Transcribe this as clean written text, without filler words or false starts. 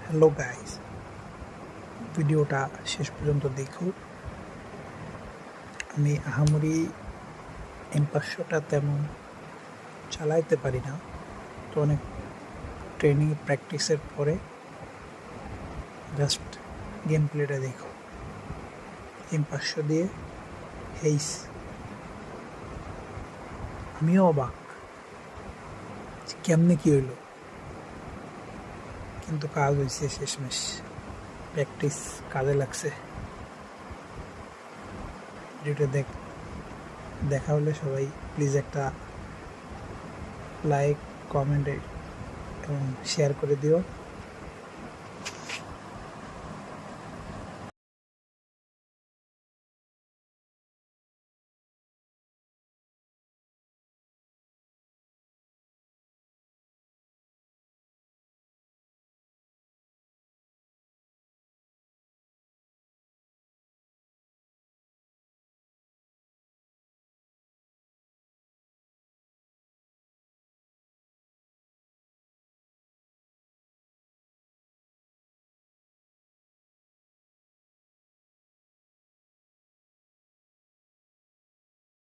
Hello guys, ভিডিওটা শেষ পর্যন্ত দেখো। আমি আহামরি M500টা তেমন চালাইতে পারি না, তো অনেক ট্রেনিং প্র্যাকটিসের পরে জাস্ট গেম প্লেটা দেখো। M500 দিয়ে হেইস, আমিও অবাক কেমনে কি হইলো, কিন্তু কাজ হয়েছে শেষমেশ। প্র্যাকটিস কাজে লাগছে। ভিডিওটা দেখা হলে সবাই প্লিজ একটা লাইক, কমেন্ট এবং শেয়ার করে দিও।